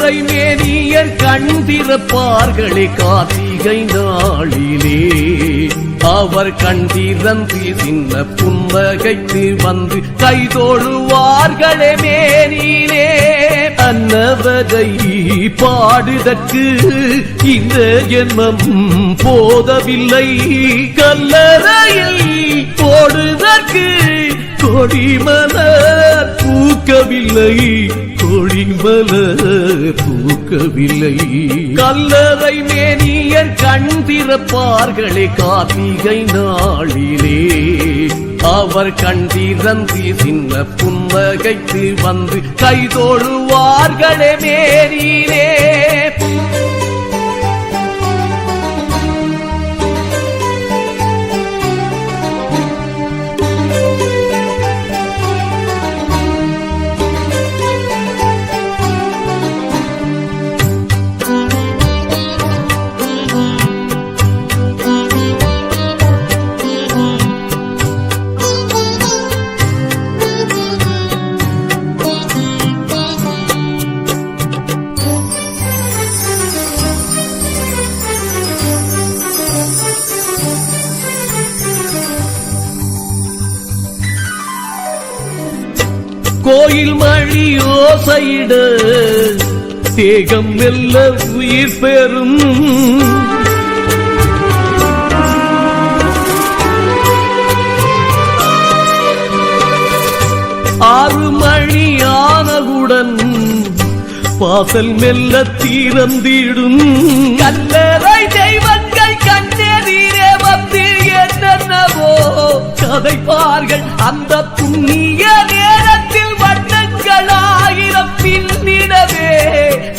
கல்லறை மேனியர் கண் திறப்பார்களே கார்த்திகை நாளிலே. அவர் கண் திறந்து சின்ன புன்னகைத்து வந்து கைதோழுவார்களே மேனிலே. அன்னவரை பாடுதற்கு இந்த ஜென்மம் போதவில்லை, கல்லறையில் போடுதற்கு கொடிமலர் பூக்கவில்லை, கொடிமலர் பூக்கவில்லை. கல்லறை மேனியர் கண் திறப்பார்களே கார்த்திகை நாளிலே. அவர் கண் திறந்து சின்ன புன்னகைத்து வந்து கைதோழுவார்களே மேனிலே. கோயில் மணி ஓசையிட தேகம் மெல்ல உயிர் பெறும். ஆறு மணி ஆனவுடன் வாசல் மெல்ல திறந்திடும். கல்லறை தெய்வங்கள் கண்ணெதிரே வந்து என்னென்னவோ கதைப்பார்கள். அந்த புண்ணிய நேரத்தில் வண்ணங்கள் ஆயிரம் பின்னிடவே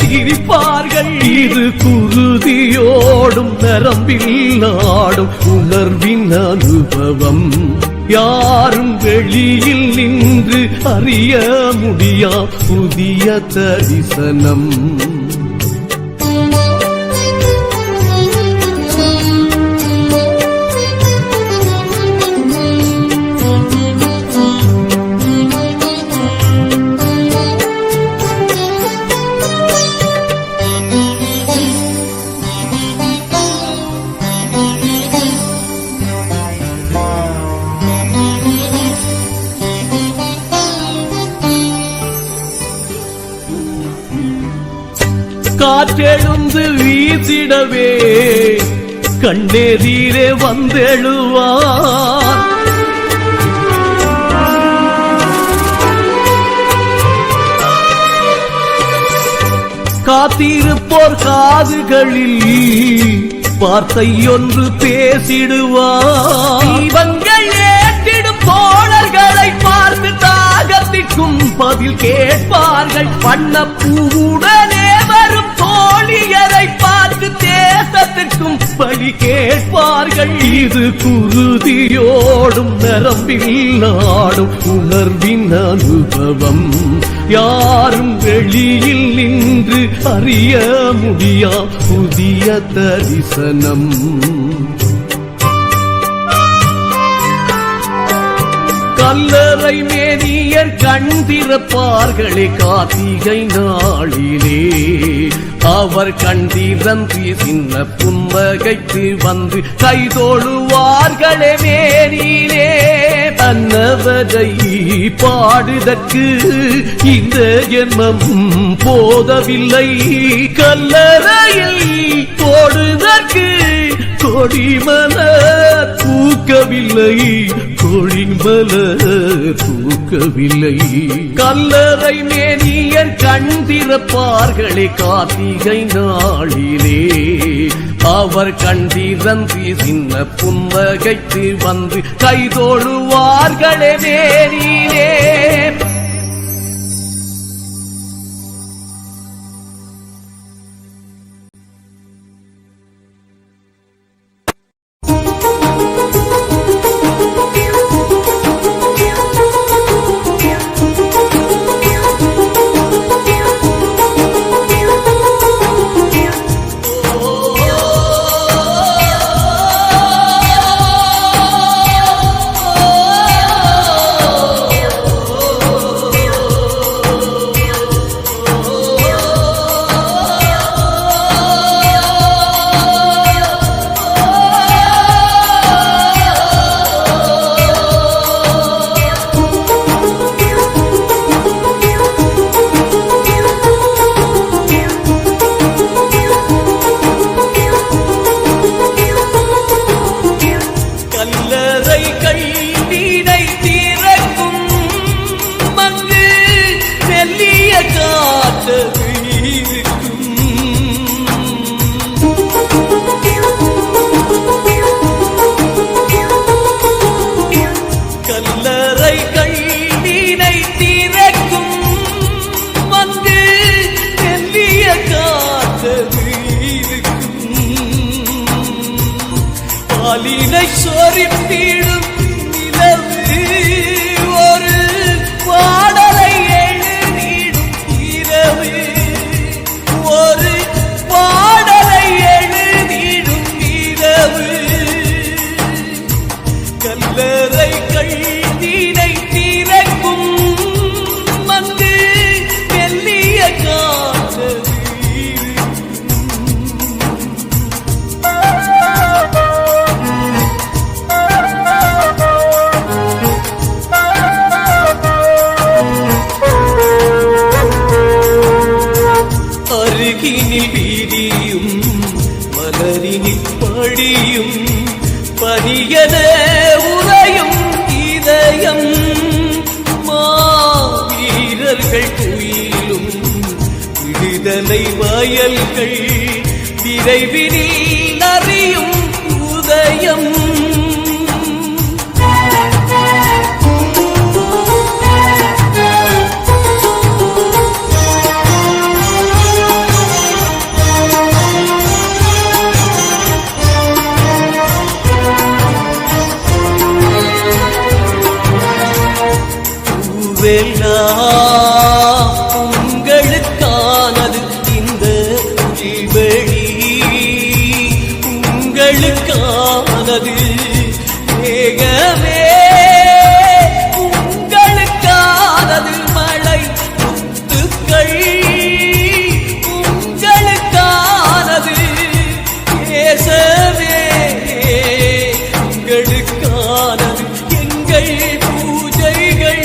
சிரிப்பார்கள். இது குருதியோடும் நரம்பில் ஆடும் உணர்வின் அனுபவம். யாரும் வெளியில் நின்று அறிய முடியா புதிய தரிசனம். காற்றெழுந்து வீசிடவே கண்ணெதிரே வந்தெழுவார். காத்திருப்போர் காதுகளில் வார்த்தை ஒன்று பேசிடுவார். தீபங்கள் ஏற்றிடும் தோழர்களை பார்த்து தாகத்திற்கும் பதில் கேட்பார்கள். வண்ணப்பூவுடனே வரும் தோழியரை பார்த்து தேசத்திற்கும் பலி கேட்பார்கள். இது குருதியோடும் நரம்பில் ஆடும் உணர்வின் அனுபவம். யாரும் வெளியில் நின்று அறிய முடியா புதிய தரிசனம். கல்லறை மேனியர் கண் திறப்பார்களே கார்த்திகை நாளிலே. அவர் கண் திறந்து சின்ன புன்னகைத்து வந்து கைதோழுவார்களே மேனிலே. அன்னவரை பாடுதற்கு இந்த ஜென்மம் போதவில்லை, கல்லறையில் போடுதற்கு கொடிமலர் பூக்கவில்லை, கொடிமலர் பூக்கவில்லை. கல்லறை மேனியர் கண் திறப்பார்களே கார்த்திகை நாளிலே. அவர் கண் திறந்து சின்ன புன்னகைத்து வந்து கைதோழுவார்களே மேனிலே. சொரிப்பிடும் நிலவு ஒரு பாடலை எழுதிடும் இரவு ஒரு பாடலை எழுதிடும் இரவு கல்லறை கள்ளினை திறக்கும் வந்து மெல்லிய காதல் அருகினில் வீதியும் மலரினில் படியும் பரியன உறையும் இதயம் மாவீரர்கள் துயிலும் விடுதலை வயல்கள் விரைவினில் அறியும் உதயம் உங்களுக்கானது இந்த வெளி உங்களுக்கானது மேகமே உங்களுக்கானது மழை முத்துக்கள் உங்களுக்கானது தேசமே உங்களுக்கானது எங்கள் பூஜைகள்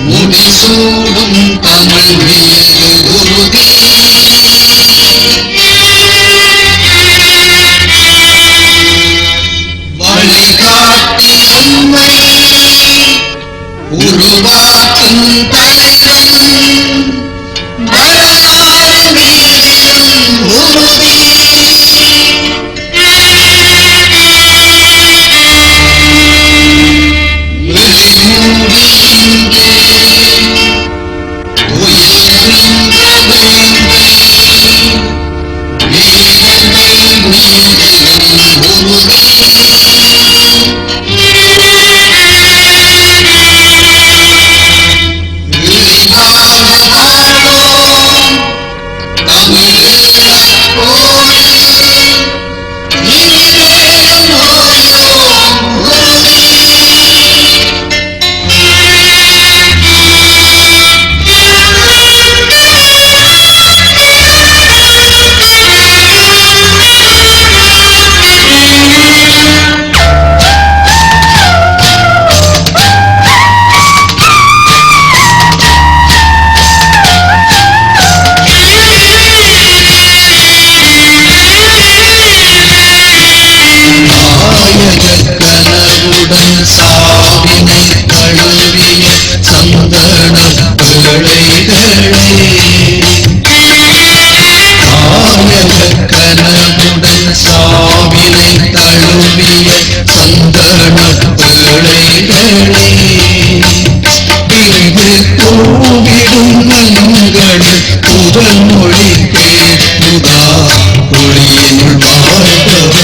முடிசூடும் தமிழ் மீது உறுதி வழிகாட்டி நம்மை உருவாக்கும் தலைவன் வரலாறு மீதிடும் உறுதி சாவினை தழுவிய சந்தன பிள்ளைகளே கனவுடன் சாவினை தழுவிய சந்தன பிள்ளைகளே பிரிவு கூவிடும் மங்கள் புதல் மொழி பேசுதா ஒளியினுள் வாழ்க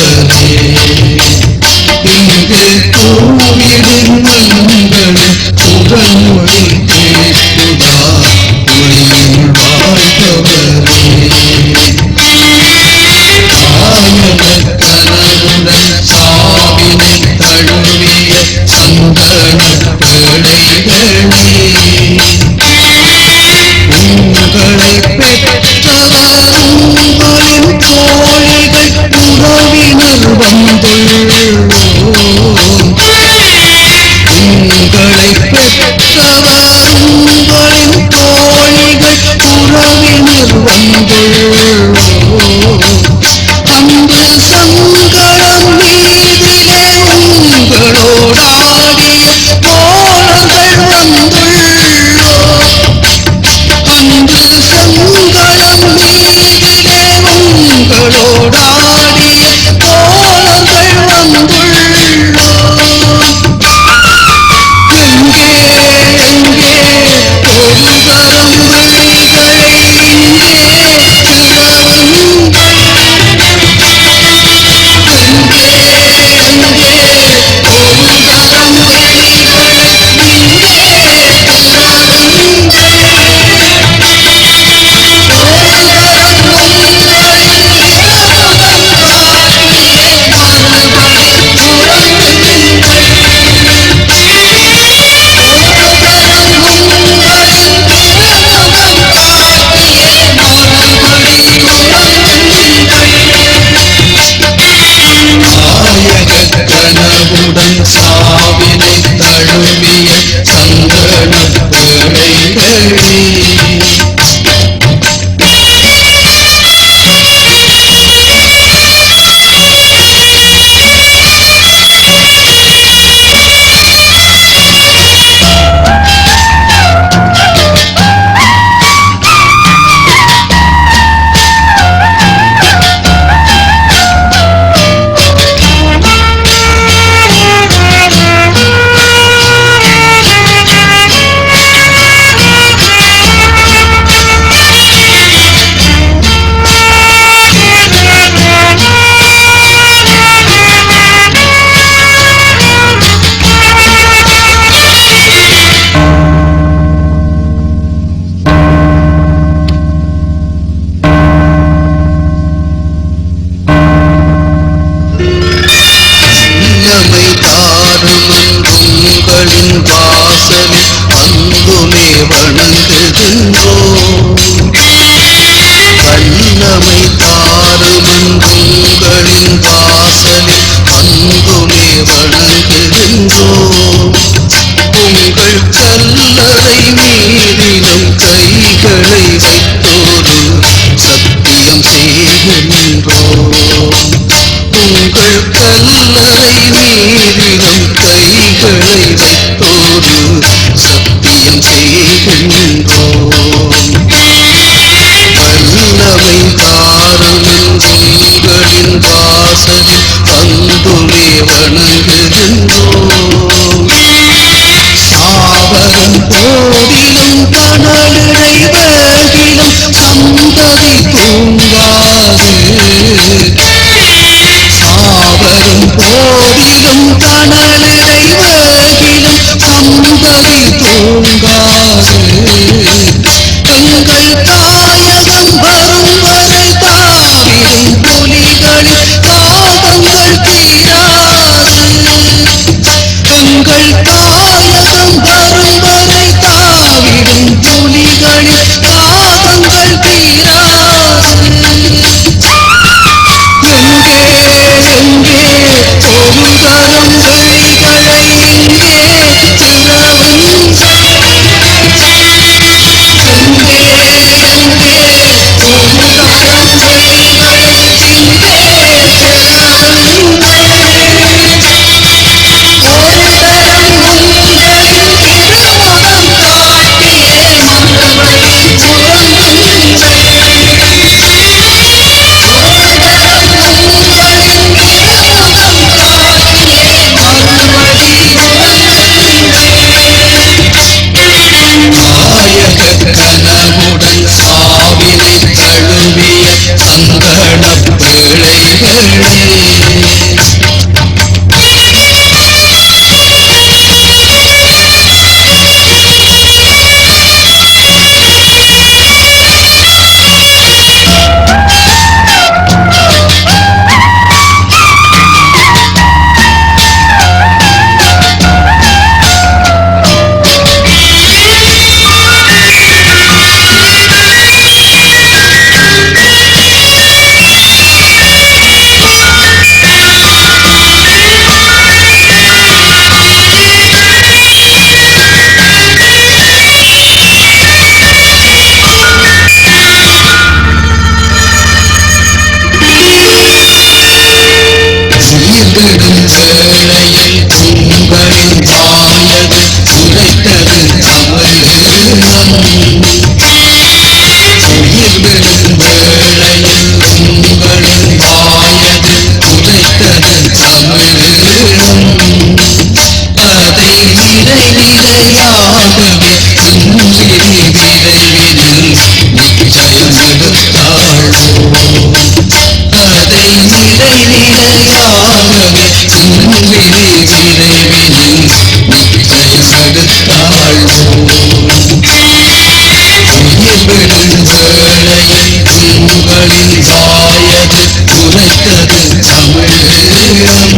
உங்களின் வாயது உரைத்தது தமிழீழம்.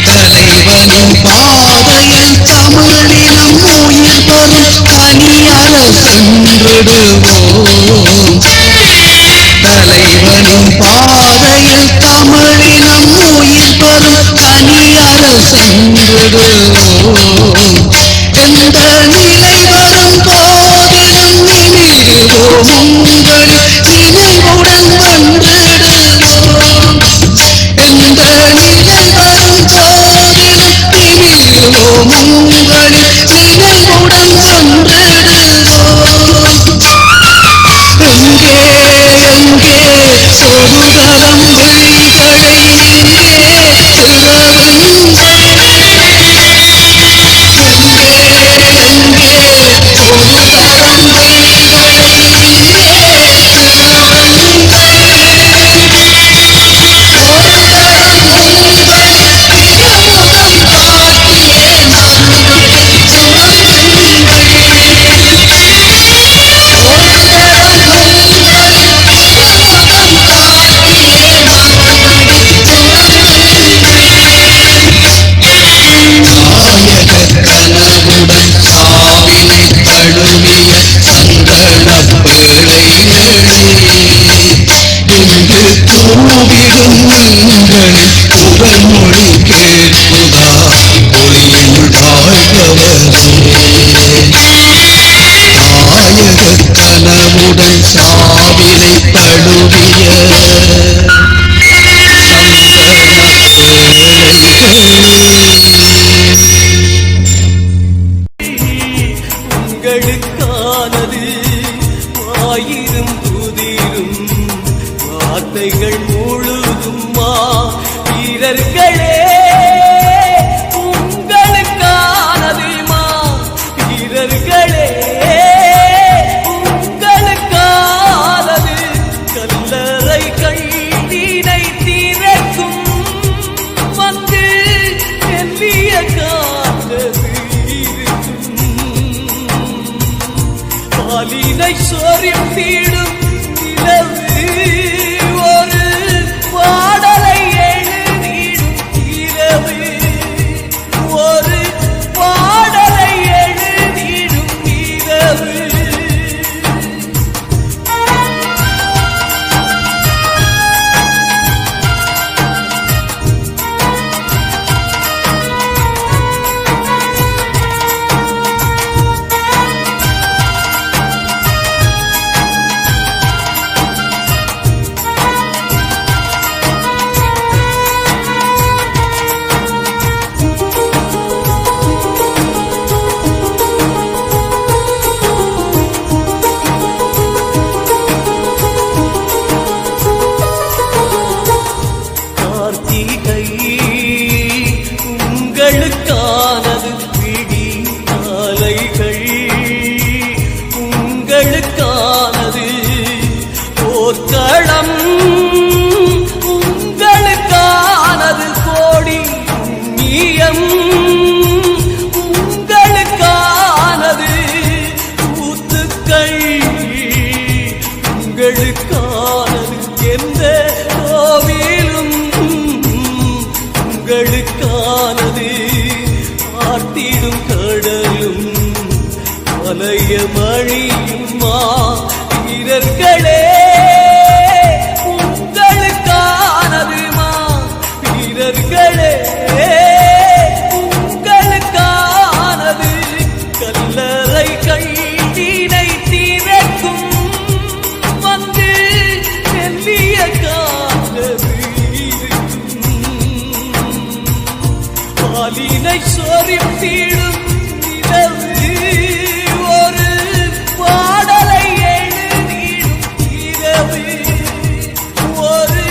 தலைவனின் பாதையில் தமிழினம் உயிர் தரும் கனியர சென்றிடுவோம். தலைவனின் பாதையில் தமிழினம் உயிர் தரும் கனியர சென்றிடுவோம். எந்த நிலை வரும் போதிலும் நினைவோம் உங்களின் நினைவுடன் வந்திடுவோம். எந்த நிலை வரும் போதிலும் நினைவோம் உங்களின் நினைவுடன் வந்திடுவோம். எங்கே எங்கே சோதரம் விழிகளை எங்கே திறவுங்கள். மொழி கேட்புதா ஒளியுள் வாழ்பவரே. நாயகக் கனவுடன் சாவினை தழுவிய உங்களுக்கானது ஆயிரம் புதிரும் வார்த்தைகள் முழுதும்மா வீரர்களே. உங்களுக்கானது மா வீரர்களே, உங்களுக்கானது கல்லறை கைதினை திறக்கும் வந்து எல்லிய காத்தது இருக்கும். பாலினை சொரிந்திடும் நிலவு ஒரு பாடலை எழுதிடும் இரவு. ஒரு பாடலை எழுதிடும் இரவு. உங்களுக்கானது விடி மாலைகள். உங்களுக்கானது போர்க்களம். உங்களுக்கானது கோடி புண்ணியம். உங்களுக்கானது கூத்துக்கள். உங்களுக்கானது எந்த கோவிலும். உங்களுக்கானது ஆட்டிடும் கடலும் மலைய மழியுமா வீரர்களே. உங்களுக்கானது மா வீரர்களே, உங்களுக்கானது கல்லறை கைதினை திறக்கும் வந்து எல்லிய காத்தது பாலினை சொரிந்திடும் நிலவு ஒரு பாடலை எழுதிடும் இரவு. ஒரு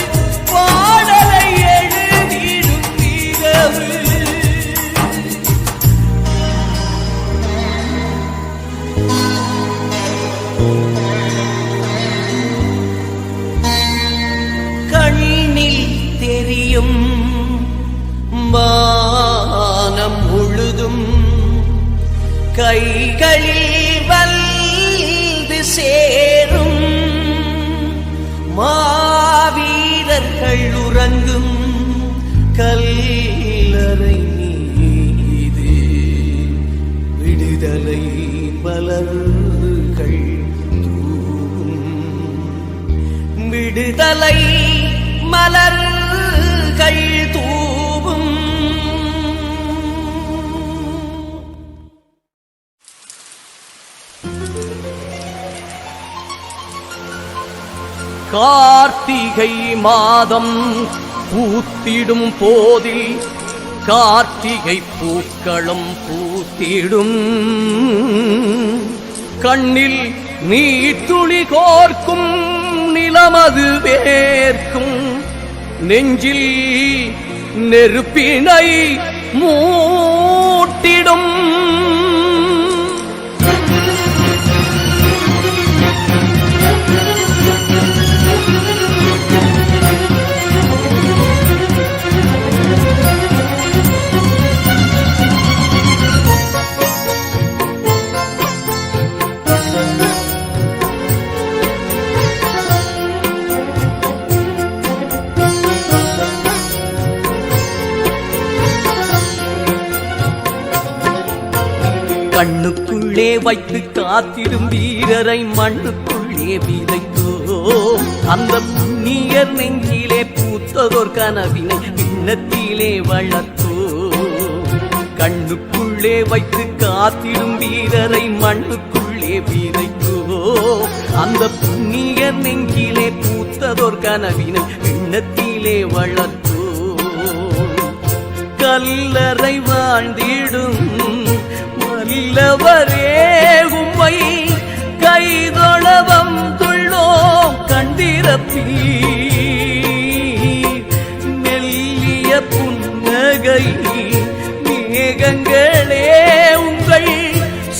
பாடலை எழுதிடும் இரவு. கண்ணில் தெரியும் வானம் முழுதும் கைகளில் வந்து சேரும். வீரர்கள் உறங்கும் கல்லறை மீது விடுதலை மலர்கள் தூவும், விடுதலை மலர்கள் தூவும். கார்த்திகை மாதம் பூத்திடும் போதில் கார்த்திகை பூக்களும் பூத்திடும், கண்ணில் நீர்த்துளி கோர்க்கும் நிலமது வேர்க்கும், நெஞ்சில் நெருப்பினை மூட்டிடும். கண்ணுக்குள்ளே வைத்து காத்திடும் வீரரை மண்ணுக்குள்ளே விதைத்தோம், அந்த புண்ணியர் நெஞ்சிலே பூத்ததோர் கனவினை விண்ணத்திலே வளர்த்தோம். கண்ணுக்குள்ளே வைத்து காத்திடும் வீரரை மண்ணுக்குள்ளே விதைத்தோம், அந்த புண்ணியர் நெஞ்சிலே பூத்ததோர் கனவினை விண்ணத்திலே வளர்த்தோம். கல்லறை வாழ்ந்திடும் வல்லவரே உம்மை கைதொழவம் துள்ளோம் கண்டிரப்பீ, மெல்லிய புன்னகை மேகங்களே உங்கள்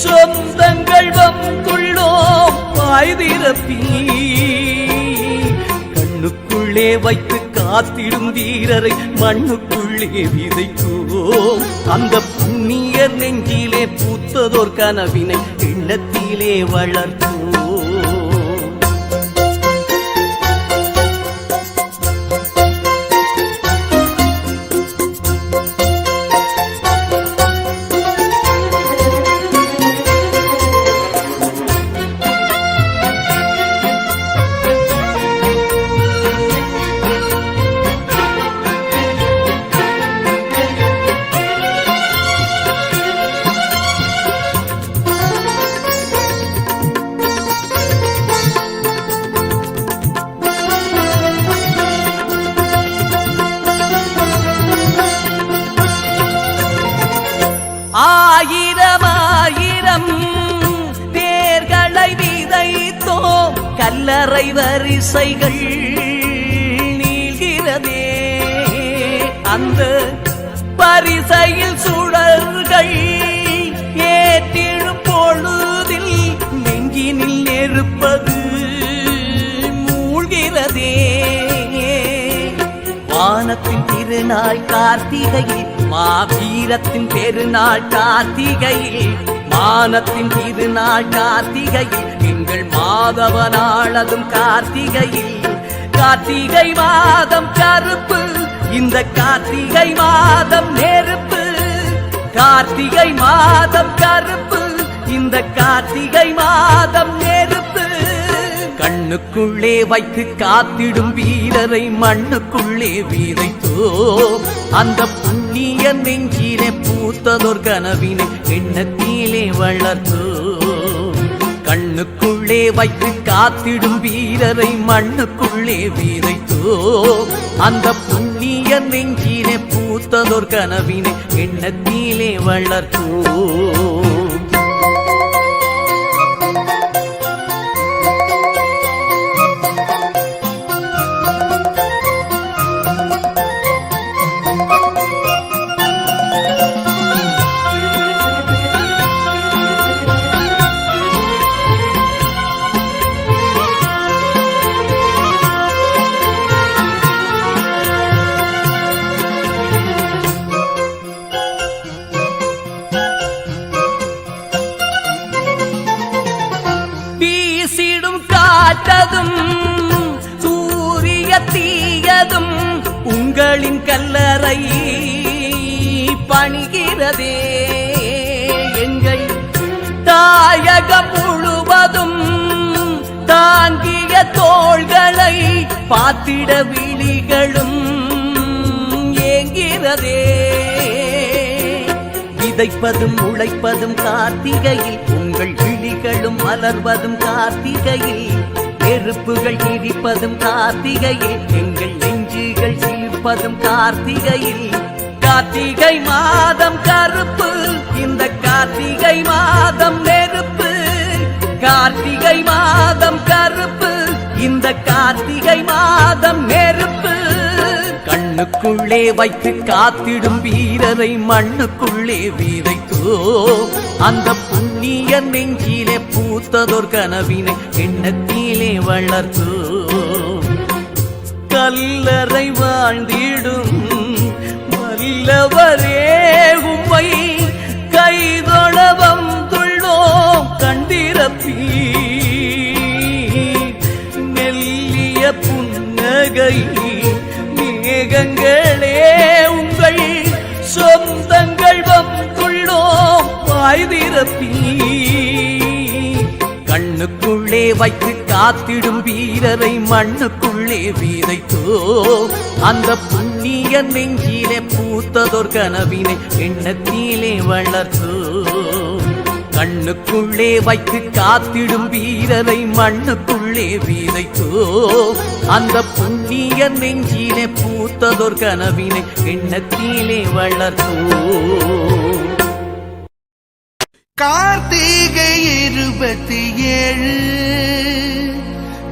சொந்தங்கள் வந்துள்ளோம் பாய்திரப்பீ. கண்ணுக்குள்ளே வைத்து காத்திடும் வீரரை மண்ணுக்குள்ளே விதைத்தோம், அந்த புண்ணியர் நெஞ்சிலே பூத்ததோர் கனவினை எண்ணத்திலே வளர்த்தோம். ஆயிரம் ஆயிரம் பேர்களை விதைத்தோம், கல்லறை வரிசைகள் நீள்கிறதே, அந்த பரிசையில் சுடர்கள் ஏற்றிடும் பொழுதில் நெஞ்சினில் நெருப்பது மூழ்கிறதே. வானத்தின் திருநாள் கார்த்திகையில் மாவீரத்தின் பெருநாள் கார்த்திகையில், மானத்தின் திருநாள் கார்த்திகையில், எங்கள் மாதவனாளதும் கார்த்திகையில். கார்த்திகை மாதம் கருப்பு, இந்த கார்த்திகை மாதம் நெருப்பு, கார்த்திகை மாதம் கருப்பு, இந்த கார்த்திகை மாதம் நெருப்பு. கண்ணுக்குள்ளே வைத்து காத்திடும் வீரரை மண்ணுக்குள்ளே விதைத்தோம், அந்த புண்ணிய நெஞ்சிலே பூத்ததோர் கனவினை எண்ணத்திலே வளர்த்தோம். கண்ணுக்குள்ளே வைத்து காத்திடும் வீரரை மண்ணுக்குள்ளே விதைத்தோம், அந்த புண்ணிய நெஞ்சிலே பூத்ததோர் கனவினை எண்ணத்திலே வளர்த்தோம். காற்றதும் சூரிய தீயதும் உங்களின் கல்லறை பணிகிறதே எங்கள் தாயகம் முழுவதும் தாங்கிய தோள்களை பார்த்திட விழிகளும் ஏங்கிறதே. விதைப்பதும் உழைப்பதும் கார்த்திகையில், உங்கள் விழிகளும் மலர்வதும் கார்த்திகையில், நெருப்புகள் இடிப்பதும் கார்த்திகையில், எங்கள் நெஞ்சுகள் சிலிர்ப்பதும் கார்த்திகையில். கார்த்திகை மாதம் கருப்பு, இந்த கார்த்திகை மாதம் நெருப்பு. கார்த்திகை மாதம் கருப்பு, இந்த கார்த்திகை மாதம் நெருப்பு. கண்ணுக்குள்ளே வைத்து காத்திடும் வீரரை மண்ணுக்குள்ளே விதைத்தோ, அந்த புண்ணிய நெஞ்சிலே பூத்ததோர் கனவினை எண்ணத்திலே வளர்த்தோ. கல்லறை வாழ்ந்திடும் வல்லவரே உம்மை கைதொழ வந்துள்ளோம் கண்டிரப்பி. மெல்லிய புன்னகை மேகங்களே உங்கள் சொந்தங்கள் வந்துள்ளோம் வாய்திரப்பி. கண்ணுக்குள்ளே வைத்து காத்திடும் வீரரை மண்ணுக்குள்ளே விதைத்தோ, அந்த புண்ணிய நெஞ்சிலே பூத்ததோர் கனவினை எண்ணத்திலே வளர்த்தோ. கண்ணுக்குள்ளே வைத்து காத்திடும் வீரரை மண்ணுக்குள்ளே விதைத்தோ, அந்த புண்ணிய நெஞ்சிலே பூத்ததோர் கனவினை எண்ணத்திலே வளர்த்தோ. கார்த்திகை 27,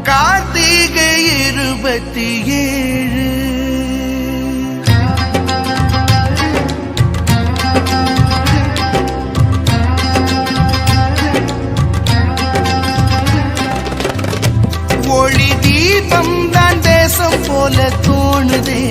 கார்த்திகை 27. ஒளி தீபம் தான் தேசம் போல தோணுதே,